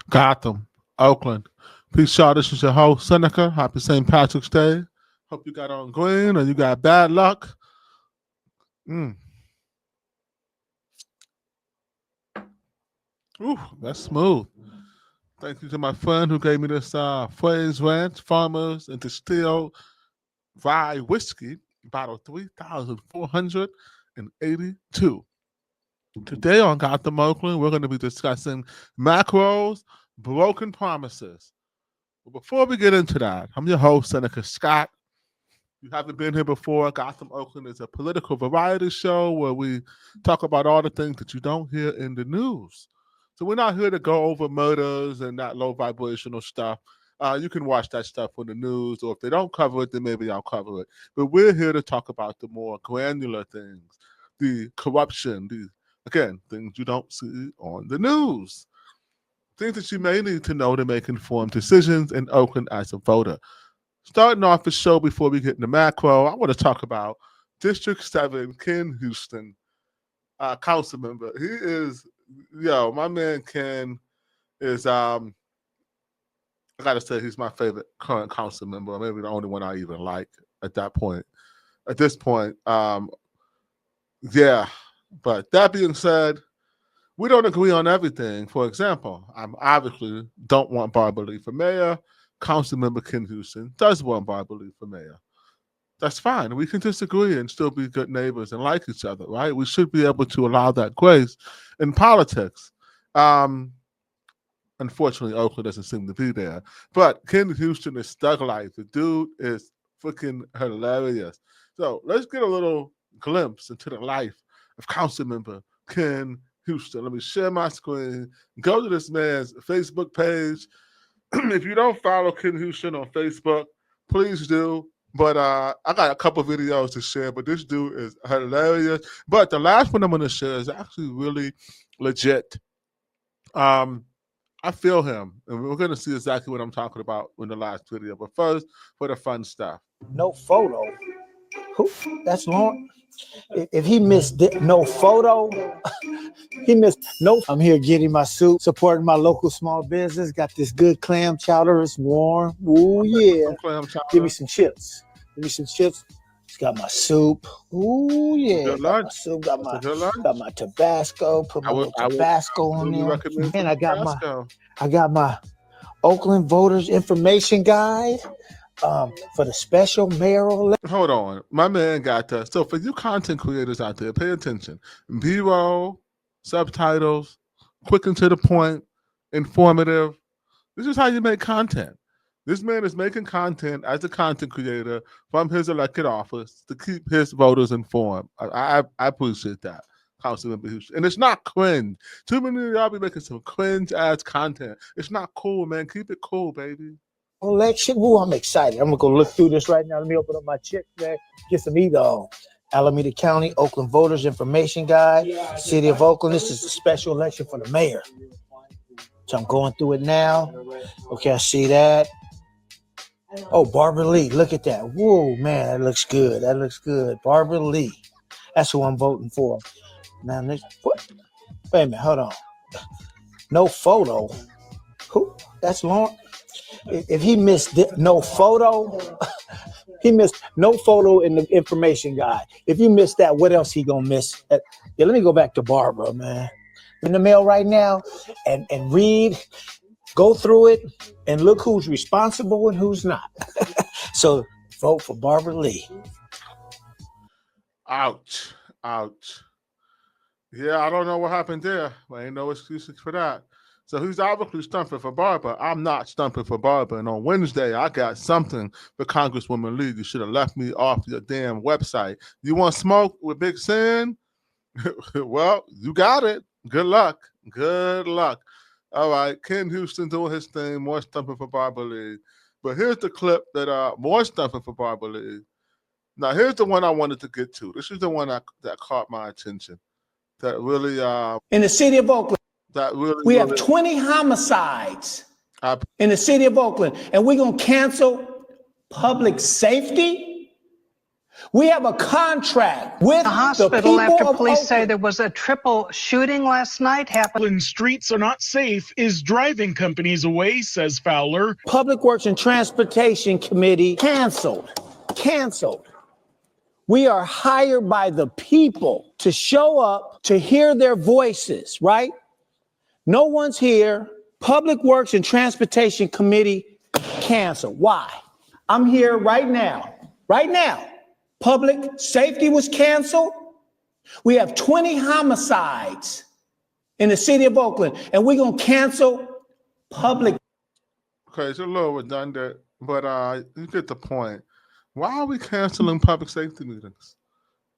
Gotham, Oakland. Peace, y'all. This is your host, Seneca. Happy St. Patrick's Day. Hope you got on green or you got bad luck. Ooh, that's smooth. Thank you to my friend who gave me this phrase ranch, farmers and distilled rye whiskey, bottle 3,482. Today on Gotham, Oakland, we're going to be discussing M.A.C.R.O's broken promises. But before we get into that, I'm your host, Seneca Scott. You haven't been here before. Gotham, Oakland is a political variety show where we talk about all the things that you don't hear in the news. So we're not here to go over murders and that low vibrational stuff. You can watch that stuff on the news, or if they don't cover it, then maybe I'll cover it. But we're here to talk about the more granular things, the corruption, things you don't see on the news. Things that you may need to know to make informed decisions in Oakland as a voter. Starting off the show before we get into M.A.C.R.O, I want to talk about District 7, Ken Houston, council member. He is, my man Ken is, I gotta say, he's my favorite current council member, or maybe the only one I even like at that point. At this point, but that being said, we don't agree on everything. For example, I obviously don't want Barbara Lee for mayor. Councilmember Ken Houston does want Barbara Lee for mayor. That's fine. We can disagree and still be good neighbors and like each other, right? We should be able to allow that grace in politics. Unfortunately, Oakland doesn't seem to be there. But Ken Houston is thug life. The dude is freaking hilarious. So let's get a little glimpse into the life of Councilmember Ken Houston. Let me share my screen. Go to this man's Facebook page. If you don't follow Ken Houston on Facebook, please do. But I got a couple videos to share, but this dude is hilarious. But the last one I'm going to share is actually really legit. I feel him, and we're going to see exactly what I'm talking about in the last video. But first, for the fun stuff. No photo. Who? That's Lauren. If he missed no photo, he missed no. I'm here getting my soup, supporting my local small business. Got this good clam chowder. It's warm. Ooh, yeah. Give me some chips. It's got my soup. Ooh, yeah. Got my soup. Got my Tabasco. Put my little Tabasco on there. And I got my Oakland voters information guide. For the special mayoral. Hold on. My man got that. So for you content creators out there, pay attention. B-roll, subtitles, quick and to the point, informative. This is how you make content. This man is making content as a content creator from his elected office to keep his voters informed. I appreciate that, Councilmember Houston. And it's not cringe. Too many of y'all be making some cringe-ass content. It's not cool, man. Keep it cool, baby. Election. Ooh, I'm excited. I'm gonna go look through this right now. Let me open up my check bag, get some either on. Alameda County, Oakland Voters Information Guide, City of Oakland. This is a special election for the mayor. So I'm going through it now. Okay, I see that. Oh, Barbara Lee. Look at that. Whoa, man, that looks good. Barbara Lee. That's who I'm voting for. Now, what? Wait a minute. Hold on. No photo. Who? That's Lauren. If he missed no photo, he missed no photo in the information guide. If you missed that, what else he gonna miss? Let me go back to Barbara, man. In the mail right now and read, go through it, and look who's responsible and who's not. So vote for Barbara Lee. Ouch. Yeah, I don't know what happened there. But ain't no excuses for that. So he's obviously stumping for Barbara. I'm not stumping for Barbara. And on Wednesday, I got something for Congresswoman Lee. You should have left me off your damn website. You want smoke with Big Sin? Well, you got it. Good luck. All right, Ken Houston doing his thing, more stumping for Barbara Lee. But here's the clip that more stumping for Barbara Lee. Now, here's the one I wanted to get to. This is the one that caught my attention. That really... in the city of Oakland. We have 20 homicides in the city of Oakland, and we're going to cancel public safety? We have a contract with The the hospital people after of police say Oakland. there was a triple shooting last night happened. Oakland streets are not safe is driving companies away, says Fowler. Public Works and Transportation Committee canceled. We are hired by the people to show up, to hear their voices, right? No one's here. Public Works and Transportation Committee canceled. Why? I'm here right now. Right now. Public safety was canceled. We have 20 homicides in the city of Oakland, and we're going to cancel public. Okay, it's a little redundant, but you get the point. Why are we canceling public safety meetings?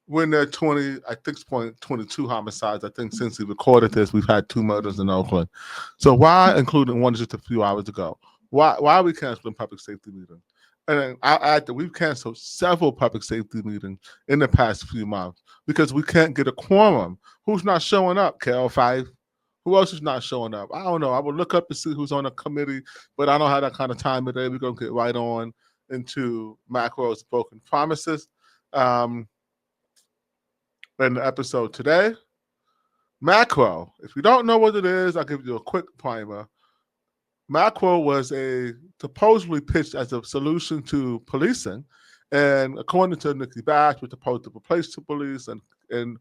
When there are 20, I think it's 22 homicides. I think since we recorded this, we've had 2 murders in Oakland. So why, including one just a few hours ago, why are we canceling public safety meetings? And then I add that we've canceled several public safety meetings in the past few months because we can't get a quorum. Who's not showing up? Carol Fife. Who else is not showing up? I don't know. I will look up to see who's on the committee, but I don't have that kind of time today. We're going to get right on into M.A.C.R.O's broken promises. In the episode today, M.A.C.R.O. If you don't know what it is, I'll give you a quick primer. M.A.C.R.O. was supposedly pitched as a solution to policing, and according to Nikki Bash, was supposed to replace the police, and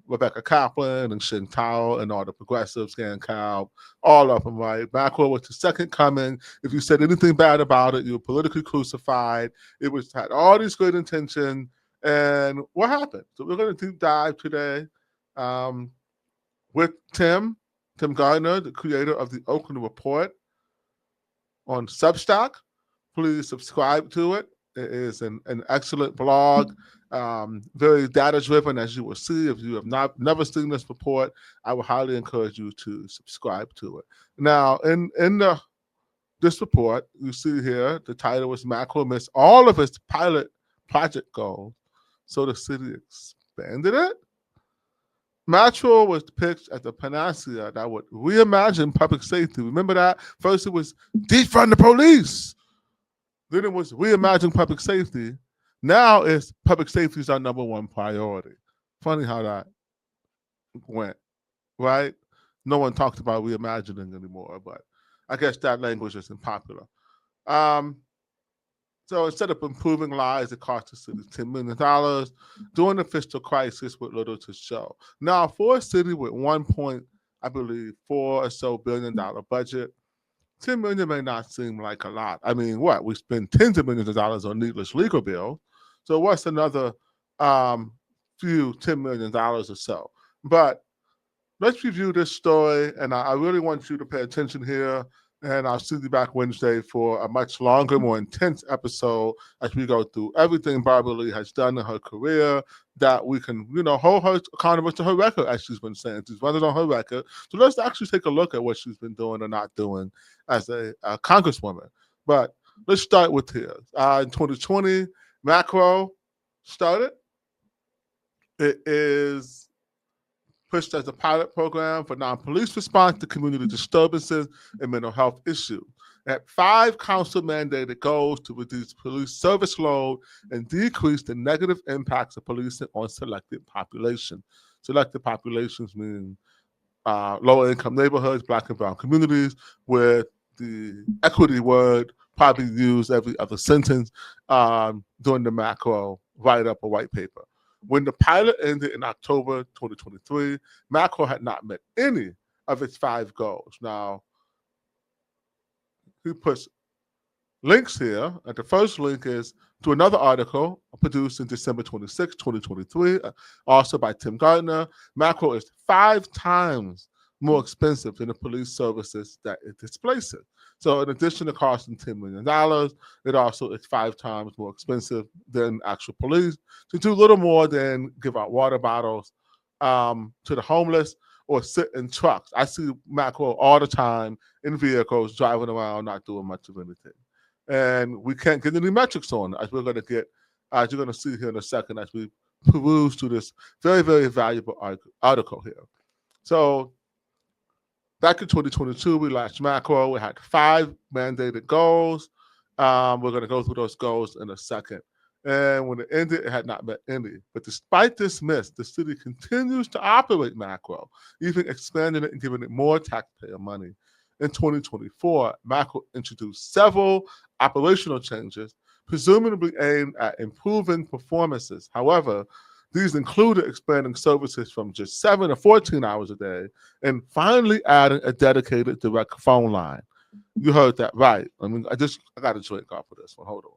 Rebecca Kaplan and Shin Tao and all the progressives, Scan Cow, all of them, right? M.A.C.R.O. was the second coming. If you said anything bad about it, you were politically crucified. It had all these good intentions. And what happened? So we're going to deep dive today with Tim Gardner, the creator of the Oakland Report on Substack. Please subscribe to it. It is an excellent blog, very data-driven, as you will see. If you have never seen this report, I would highly encourage you to subscribe to it. Now, in this report, you see here, the title is M.A.C.R.O. missed all of its pilot project goals, so the city expanded it. M.A.C.R.O. was pitched as a panacea that would reimagine public safety. Remember that? First it was defund the police. Then it was reimagine public safety. Now it's public safety is our number one priority. Funny how that went, right? No one talks about reimagining anymore, but I guess that language isn't popular. So instead of improving lives, it cost the city $10 million during the fiscal crisis with little to show. Now, for a city with $4 or so billion budget, $10 million may not seem like a lot. I mean, what? We spend tens of millions of dollars on needless legal bills. So what's another few $10 million or so? But let's review this story, and I really want you to pay attention here. And I'll see you back Wednesday for a much longer, more intense episode as we go through everything Barbara Lee has done in her career that we can, hold her accountable to her record, as she's been saying. She's running on her record. So let's actually take a look at what she's been doing or not doing as a congresswoman. But let's start with here. In 2020, M.A.C.R.O. started. It is pushed as a pilot program for non-police response to community disturbances and mental health issues. It had 5 council-mandated goals to reduce police service load and decrease the negative impacts of policing on selected populations. Selected populations mean lower-income neighborhoods, Black and brown communities, where the equity word probably used every other sentence during the M.A.C.R.O. write-up or white paper. When the pilot ended in October 2023, M.A.C.R.O. had not met any of its 5 goals. Now, he puts links here, and the first link is to another article produced in December 26, 2023, also by Tim Gardner. M.A.C.R.O. is 5 times more expensive than the police services that it displaces. So in addition to costing $10 million, it also is 5 times more expensive than actual police to do little more than give out water bottles to the homeless or sit in trucks. I see M.A.C.R.O. all the time in vehicles driving around, not doing much of anything. And we can't get any metrics on it, as we're going to get, as you're going to see here in a second, as we peruse through this very, very valuable article here. So back in 2022, we launched M.A.C.R.O. We had 5 mandated goals. We're going to go through those goals in a second. And when it ended, it had not met any. But despite this miss, the city continues to operate M.A.C.R.O, even expanding it and giving it more taxpayer money. In 2024, M.A.C.R.O introduced several operational changes, presumably aimed at improving performances. However, these included expanding services from just 7 to 14 hours a day and finally adding a dedicated direct phone line. You heard that right. I mean, I got a drink off of this one. Hold on.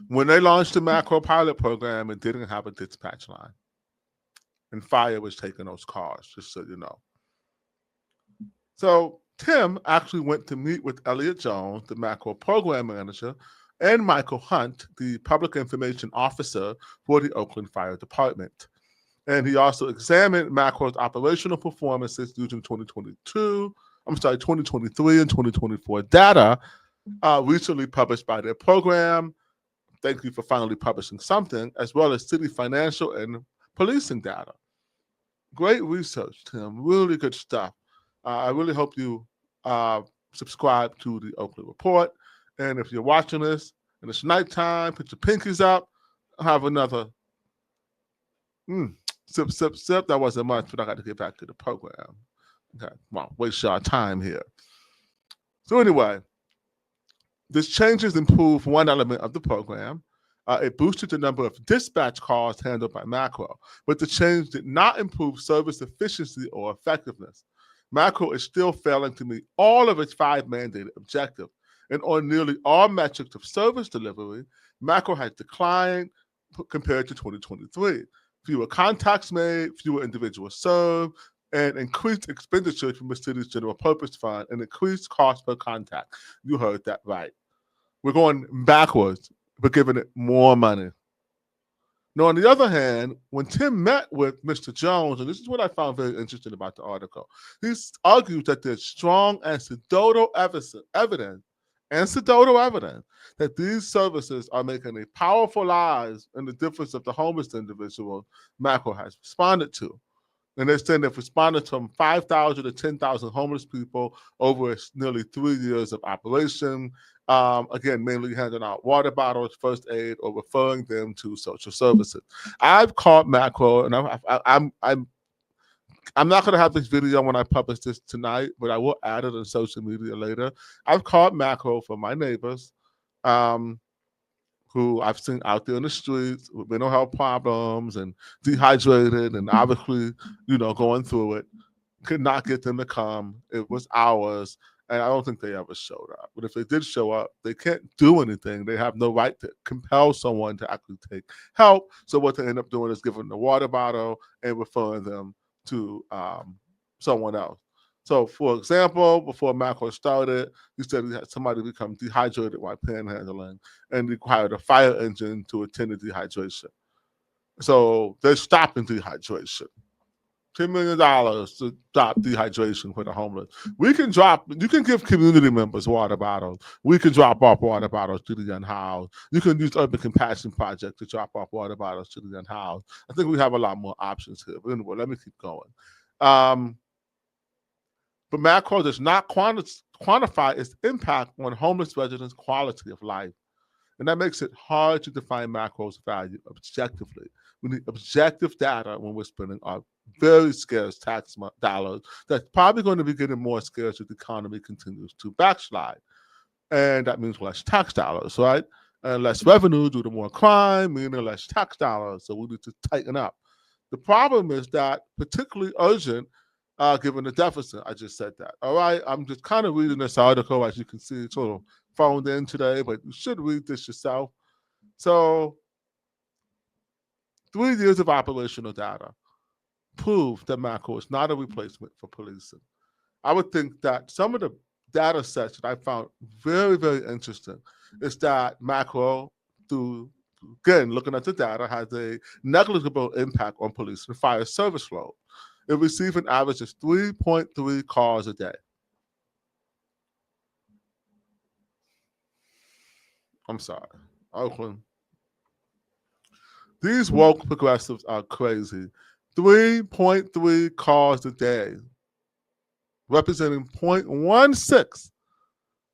When they launched the M.A.C.R.O pilot program, it didn't have a dispatch line. And fire was taking those calls, just so you know. So Tim actually went to meet with Elliot Jones, the M.A.C.R.O program manager, and Michael Hunt, the public information officer for the Oakland Fire Department. And he also examined M.A.C.R.O's operational performances using 2023 and 2024 data recently published by their program. Thank you for finally publishing something, as well as city financial and policing data. Great research, Tim. Really good stuff. I really hope you subscribe to the Oakland Report. And if you're watching this and it's nighttime, put your pinkies up. Have another sip, sip, sip. That wasn't much, but I got to get back to the program. Okay, well, waste our time here. So anyway, this changes improve one element of the program. It boosted the number of dispatch calls handled by M.A.C.R.O, but the change did not improve service efficiency or effectiveness. M.A.C.R.O is still failing to meet all of its 5 mandated objectives, and on nearly all metrics of service delivery, M.A.C.R.O has declined compared to 2023. Fewer contacts made, fewer individuals served, and increased expenditures from the city's general purpose fund and increased cost per contact. You heard that right. We're going backwards, but giving it more money. Now, on the other hand, when Tim met with Mr. Jones, and this is what I found very interesting about the article, he argues that there's strong anecdotal evidence that these services are making a powerful rise in the difference of the homeless individual M.A.C.R.O has responded to. And they're saying they've responded to 5,000 to 10,000 homeless people over nearly 3 years of operation. Again, mainly handing out water bottles, first aid, or referring them to social services. I've called M.A.C.R.O, and I'm not going to have this video when I publish this tonight, but I will add it on social media later. I've called M.A.C.R.O for my neighbors, who I've seen out there in the streets with mental health problems and dehydrated and obviously, going through it. Could not get them to come. It was hours, and I don't think they ever showed up. But if they did show up, they can't do anything. They have no right to compel someone to actually take help. So what they end up doing is giving them a water bottle and referring them to someone else. So, for example, before M.A.C.R.O started, he said he had somebody become dehydrated while panhandling and required a fire engine to attend to dehydration. So they're stopping dehydration. $10 million to stop dehydration for the homeless. You can give community members water bottles. We can drop off water bottles to the unhoused. You can use Urban Compassion Project to drop off water bottles to the unhoused. I think we have a lot more options here. But anyway, let me keep going. But M.A.C.R.O does not quantify its impact on homeless residents' quality of life. And that makes it hard to define M.A.C.R.O's value objectively. We need objective data when we're spending our very scarce tax dollars that's probably going to be getting more scarce as the economy continues to backslide. And that means less tax dollars, right? And less revenue due to more crime, meaning less tax dollars. So we need to tighten up. The problem is that particularly urgent given the deficit. I just said that. All right. I'm just kind of reading this article. As you can see, it's sort of phoned in today, but you should read this yourself. So 3 years of operational data prove that M.A.C.R.O is not a replacement for policing. I would think that some of the data sets that I found very, very interesting is that M.A.C.R.O, again, looking at the data, has a negligible impact on police and fire service load. It receives an average of 3.3 calls a day. I'm sorry, Oakland. These woke progressives are crazy. 3.3 calls a day, representing 0.16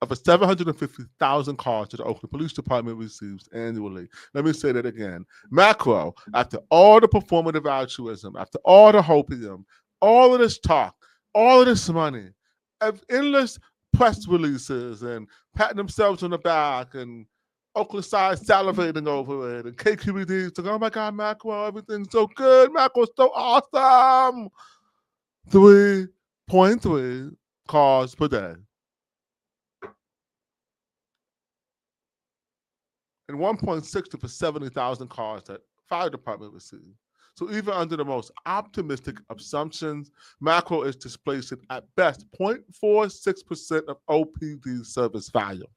of the 750,000 calls that the Oakland Police Department receives annually. Let me say that again. M.A.C.R.O, after all the performative altruism, after all the hopium, all of this talk, all of this money, endless press releases and patting themselves on the back and Oakland side salivating over it and KQED saying, oh my God, M.A.C.R.O, everything's so good. M.A.C.R.O's so awesome. 3.3 calls per day. And 1.6 for 70,000 cars that fire department received. So even under the most optimistic assumptions, M.A.C.R.O is displacing at best 0.46% of OPD service value.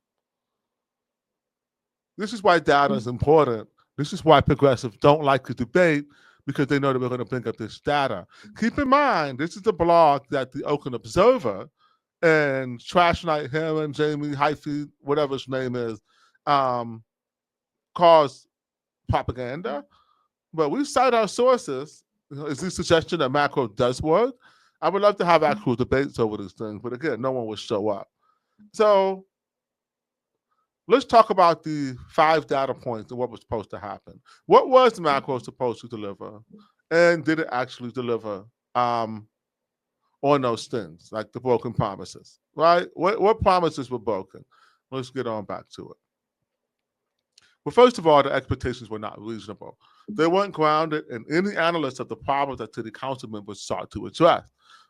This is why data is important. This is why progressives don't like to debate, because they know that we're going to bring up this data. Keep in mind, this is the blog that the Oakland Observer and Trash Night Heron, Jamie Hyphy, whatever his name is, cause propaganda. But we cite our sources. Is this suggestion that M.A.C.R.O does work? I would love to have actual debates over these things, but again, no one will show up. So let's talk about the 5 data points and what was supposed to happen. What was M.A.C.R.O supposed to deliver? And did it actually deliver on those things, like the broken promises, right? What promises were broken? Let's get on back to it. Well, first of all, the expectations were not reasonable. They weren't grounded in any analysis of the problems that city council members sought to address.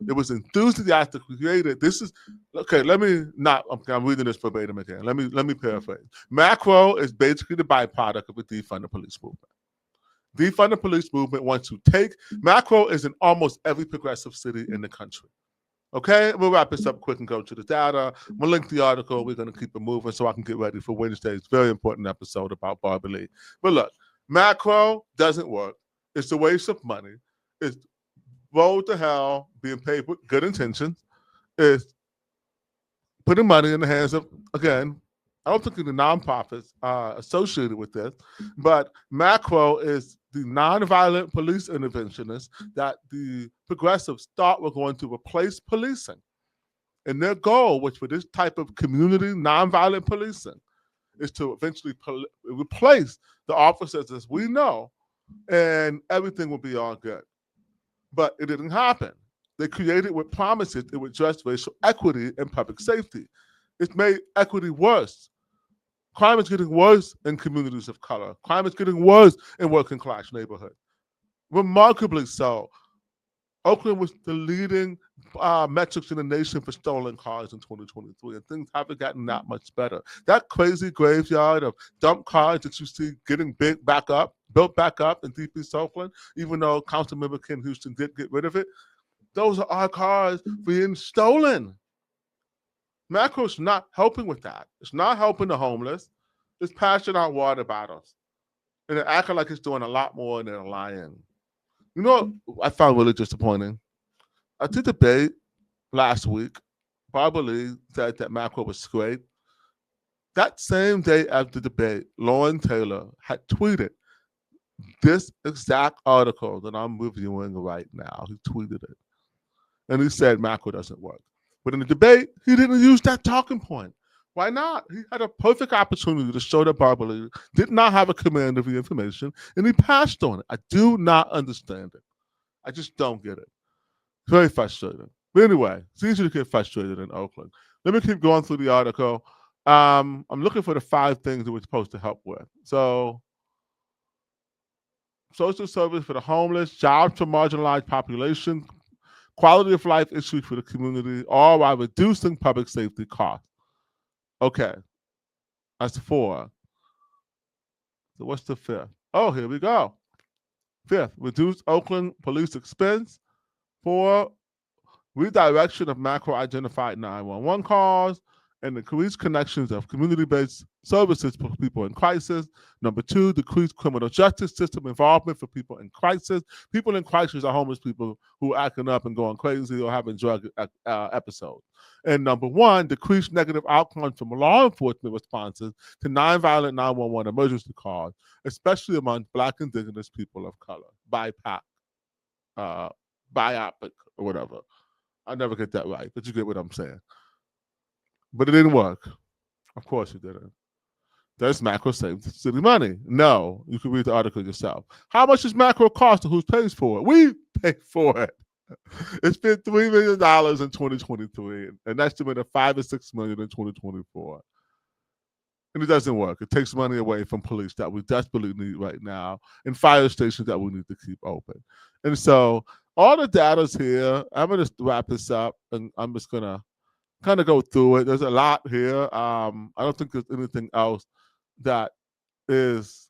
It was enthusiastically created. This is okay. Let me not. I'm reading this verbatim again. Let me paraphrase. M.A.C.R.O is basically the byproduct of the defund the police movement. Defund the police movement wants to take. M.A.C.R.O is in almost every progressive city in the country. Okay, we'll wrap this up quick and go to the data. We'll link the article. We're going to keep it moving so I can get ready for Wednesday's very important episode about Barbara Lee. But look, M.A.C.R.O doesn't work. It's a waste of money. It's road to hell, being paid with good intentions. It's putting money in the hands of, again, I don't think the nonprofits are associated with this, but M.A.C.R.O is the nonviolent police interventionists that the progressives thought were going to replace policing. And their goal, which for this type of community nonviolent policing, is to eventually replace the officers as we know, and everything will be all good. But it didn't happen. They created with promises it would address racial equity and public safety. It's made equity worse. Crime is getting worse in communities of color. Crime is getting worse in working class neighborhoods. Remarkably so. Oakland was the leading metrics in the nation for stolen cars in 2023, and things haven't gotten that much better. That crazy graveyard of dump cars that you see getting built back up in Deep East Oakland, even though Councilmember Ken Houston did get rid of it, those are our cars being stolen. M.A.C.R.O's not helping with that. It's not helping the homeless. It's passing out water bottles. And they're acting like it's doing a lot more than lying. You know what I found really disappointing? At the debate last week, Barbara Lee said that M.A.C.R.O was great. That same day after the debate, Lauren Taylor had tweeted this exact article that I'm reviewing right now. He tweeted it. And he said M.A.C.R.O doesn't work. But in the debate, he didn't use that talking point. Why not? He had a perfect opportunity to show that Barbara Lee did not have a command of the information, and he passed on it. I do not understand it. I just don't get it. It's very frustrating. But anyway, it's easy to get frustrated in Oakland. Let me keep going through the article. I'm looking for the 5 things that we're supposed to help with. So, social service for the homeless, jobs for marginalized population, quality of life issues for the community, all while reducing public safety costs. Okay, that's 4. So what's the 5th? Oh, here we go. 5th, reduce Oakland police expense. 4, redirection of M.A.C.R.O identified 911 calls and increased connections of community-based services for people in crisis. Number 2, decreased criminal justice system involvement for people in crisis. People in crisis are homeless people who are acting up and going crazy or having drug episodes. And number 1, decreased negative outcomes from law enforcement responses to nonviolent 911 emergency calls, especially among Black, Indigenous people of color, BIPOC, biopic, or whatever. I never get that right, but you get what I'm saying. But it didn't work. Of course it didn't. Does M.A.C.R.O save the city money? No. You can read the article yourself. How much does M.A.C.R.O cost and who pays for it? We pay for it. It spent $3 million in 2023, an estimate of $5 or $6 million in 2024. And it doesn't work. It takes money away from police that we desperately need right now and fire stations that we need to keep open. And so all the data's here. I'm going to wrap this up, and I'm just going to kind of go through it. There's a lot here. I don't think there's anything else that is,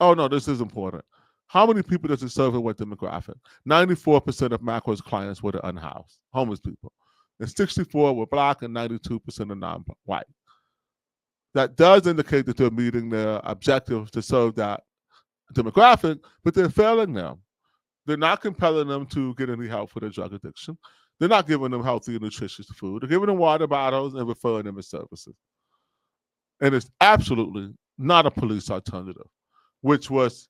oh no, this is important. How many people does it serve and what demographic? 94% of M.A.C.R.O's clients were the unhoused, homeless people. And 64 were Black and 92% are non-white. That does indicate that they're meeting their objectives to serve that demographic, but they're failing them. They're not compelling them to get any help for their drug addiction. They're not giving them healthy and nutritious food. They're giving them water bottles and referring them to services. And it's absolutely not a police alternative, which was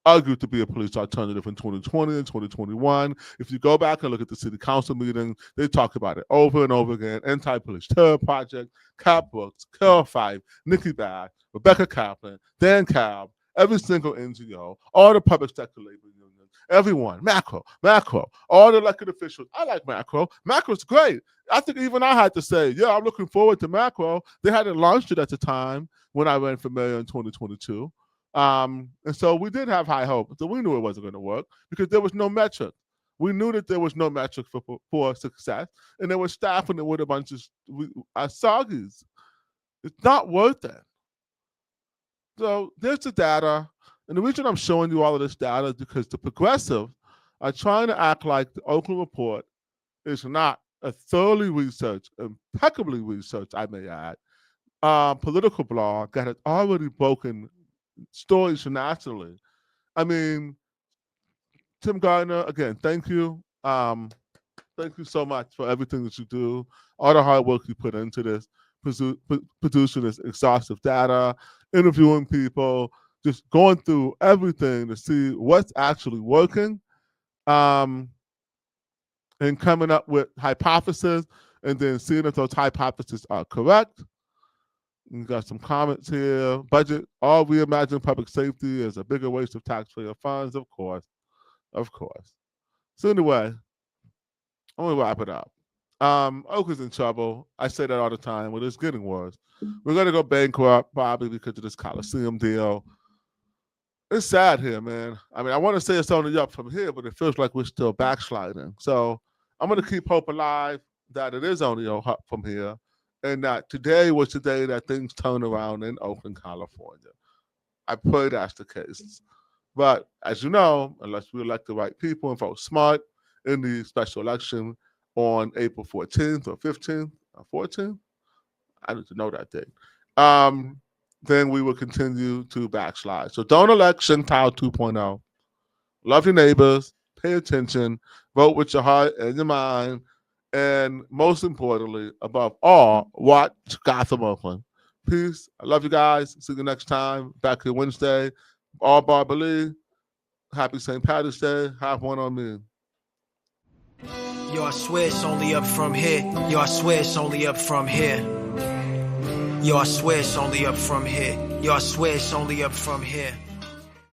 argued to be a police alternative in 2020 and 2021. If you go back and look at the city council meeting, they talk about it over and over again. Anti-Police Terror Project, Cap Brooks, Carol Fife, Nikki Bag, Rebecca Kaplan, Dan Cobb, every single NGO, all the public sector labor unions, everyone, M.A.C.R.O, all the elected officials. I like M.A.C.R.O. M.A.C.R.O's great. I think even I had to say, yeah, I'm looking forward to M.A.C.R.O. They hadn't launched it at the time when I ran for mayor in 2022. And so we did have high hope. So we knew it wasn't going to work because there was no metric. We knew that there was no metric for success, and they were staffing it with a bunch of soggies. It's not worth it. So there's the data. And the reason I'm showing you all of this data is because the progressives are trying to act like the Oakland report is not a thoroughly researched, impeccably researched, I may add, political blog that has already broken stories nationally. I mean, Tim Gardner, again, thank you. Thank you so much for everything that you do, all the hard work you put into this, producing this exhaustive data, interviewing people, just going through everything to see what's actually working, and coming up with hypotheses, and then seeing if those hypotheses are correct. You got some comments here. Budget, all reimagine public safety is a bigger waste of taxpayer funds, of course. Of course. So anyway, I'm gonna wrap it up. Oakland's in trouble. I say that all the time, but it's getting worse. We're gonna go bankrupt probably because of this Coliseum deal. It's sad here, man. I mean, I want to say it's only up from here, but it feels like we're still backsliding. So I'm gonna keep hope alive that it is only up from here, and that today was the day that things turn around in Oakland, California. I pray that's the case. But as you know, unless we elect the right people and vote smart in the special election on April 14th or 15th or 14th, I need to know that date, then we will continue to backslide. So don't elect Shintao 2.0. Love your neighbors, pay attention, vote with your heart and your mind, and most importantly, above all, watch Gotham, Oakland. Peace. I love you guys. See you next time. Back here Wednesday. All Barbara Lee. Happy St. Patrick's Day. Have one on me. Yo, I swear it's only up from here. Yo, I swear it's only up from here. Yo, I swear it's only up from here. Yo, I swear it's only up from here.